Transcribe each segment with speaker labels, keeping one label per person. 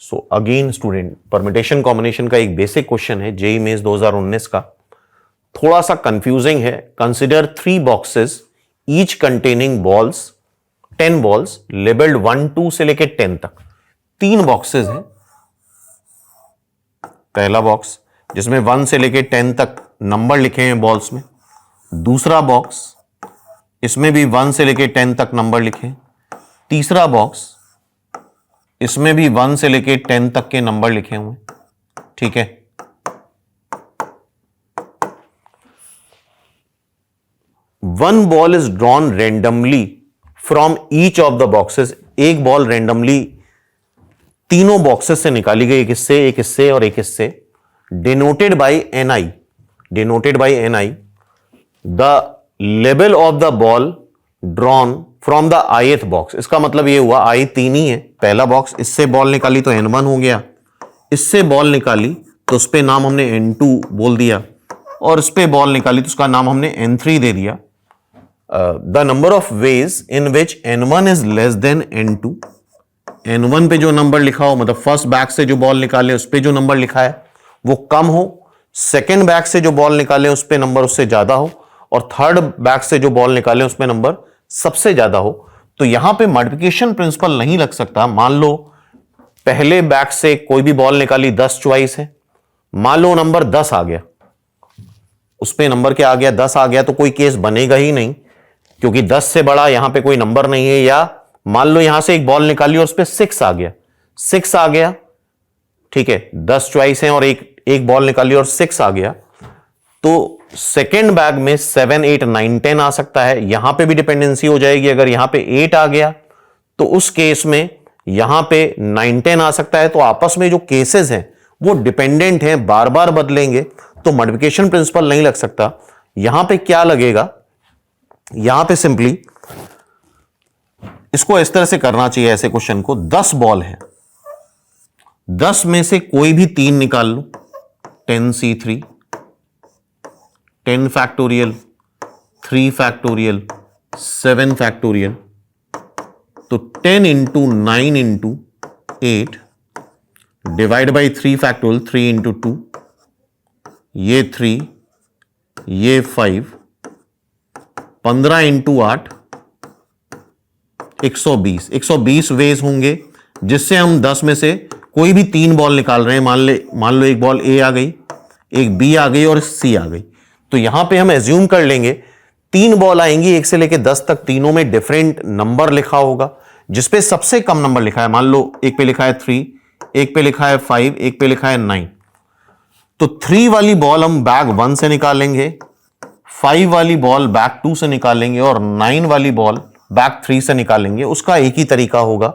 Speaker 1: So again student, permutation combination का एक basic question है जेईई मेंस 2019 का, थोड़ा सा कंफ्यूजिंग है। Consider 3 boxes each containing balls 10 balls labelled 1 2 से लेके 10 तक। 3 बॉक्सेस हैं। पहला बॉक्स जिसमें 1 से लेके 10 तक नंबर लिखे हैं बॉल्स में। दूसरा बॉक्स इसमें भी 1 से लेके 10 तक नंबर लिखे हैं। तीसरा बॉक्स इसमें भी 1 से लेके 10 तक के नंबर लिखे हुए। ठीक है, one ball is drawn randomly from each of the boxes. एक बॉल रेंडमली तीनों बॉक्सेस से निकाली गई, एक इससे और एक इससे। Denoted by NI, denoted by NI. The level of the ball drawn from the ith box. इसका मतलब ये हुआ i 3 ही है। पहला बॉक्स, इससे बॉल निकाली तो n1 हो गया, इससे बॉल निकाली तो उस पे नाम हमने n2 बोल दिया, और इस पे बॉल निकाली तो उसका नाम हमने n3 दे दिया। The number of ways in which n1 is less than n2। n1 पे जो नंबर लिखा हो, मतलब फर्स्ट बैग से जो बॉल निकाले उस पे जो नंबर लिखा है वो कम हो, सेकेंड बैग से जो बॉल निकाले उस पे नंबर उससे ज्यादा हो, और थर्ड बैग से जो बॉल निकाले उसमें नंबर सबसे ज्यादा हो। तो यहां पे मल्टीप्लिकेशन प्रिंसिपल नहीं लग सकता। मान लो पहले बैग से कोई भी बॉल निकाली, 10 चॉइस है, मान लो नंबर 10 आ गया, उस पे नंबर क्या आ गया, 10 आ गया, तो कोई केस बनेगा ही नहीं, क्योंकि 10 से बड़ा यहां पे कोई नंबर नहीं है। या मान लो यहां से एक बॉल निकाली और उस पे 6 आ गया, 6 आ गया, ठीक है, 10 चॉइस है और एक बॉल निकाली और 6 आ गया, तो सेकेंड बैग में 7 8 9 10 आ सकता है। यहां पे भी डिपेंडेंसी हो जाएगी। अगर यहां पे 8 आ गया तो उस केस में यहां पे 9 10 आ सकता है। तो आपस में जो केसेस हैं वो डिपेंडेंट हैं, बार बार बदलेंगे, तो मल्टीप्लिकेशन प्रिंसिपल नहीं लग सकता। यहां पे क्या लगेगा, यहां पे सिंपली इसको इस तरह से करना चाहिए। ऐसे क्वेश्चन को 10 बॉल है, 10 में से कोई भी 3 निकाल लो, 10c3, 10 फैक्टोरियल, 3 फैक्टोरियल, 7 फैक्टोरियल। तो 10 into 9 into 8 divide by 3 factorial, 3 into 2, ये 3, ये 5, 15 इंटू 8, 120। 120 वेज होंगे जिससे हम 10 में से कोई भी 3 बॉल निकाल रहे हैं। मान लो एक बॉल ए आ गई, एक बी आ गई और सी आ गई। तो यहां पे हम एज्यूम कर लेंगे 3 बॉल आएंगी 1 से लेके 10 तक, तीनों में डिफरेंट नंबर लिखा होगा, जिसपे सबसे कम नंबर लिखा है। मान लो एक पे लिखा है 3, एक पे लिखा है 5, एक पे लिखा है 9। तो 3 वाली बॉल हम बैग 1 से निकालेंगे, 5 वाली बॉल बैग 2 से निकालेंगे और 9 वाली बॉल बैग 3 से निकालेंगे। उसका एक ही तरीका होगा।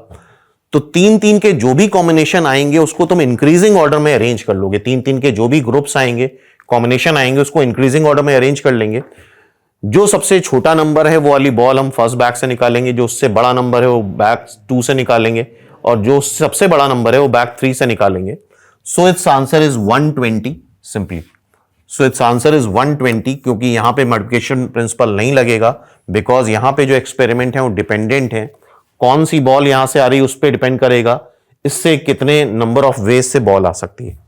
Speaker 1: तो 3-3 के जो भी कॉम्बिनेशन आएंगे उसको तुम इंक्रीजिंग ऑर्डर में अरेंज कर लोगे। 3-3 के जो भी ग्रुप्स आएंगे, कॉम्बिनेशन आएंगे, उसको इंक्रीजिंग ऑर्डर में अरेंज कर लेंगे। जो सबसे छोटा नंबर है वो वाली बॉल हम फर्स्ट बैग से निकालेंगे, जो उससे बड़ा नंबर है वो बैग 2 से निकालेंगे, और जो सबसे बड़ा नंबर है वो बैग 3 से निकालेंगे। So it's answer is 120 simply. So it's answer is 120, क्योंकि यहां पे मल्टीप्लिकेशन प्रिंसिपल नहीं लगेगा, बिकॉज यहां पे जो एक्सपेरिमेंट है वो डिपेंडेंट है। कौन सी बॉल यहां से आ रही है उस पर डिपेंड करेगा इससे कितने नंबर ऑफ वेज से बॉल आ सकती है।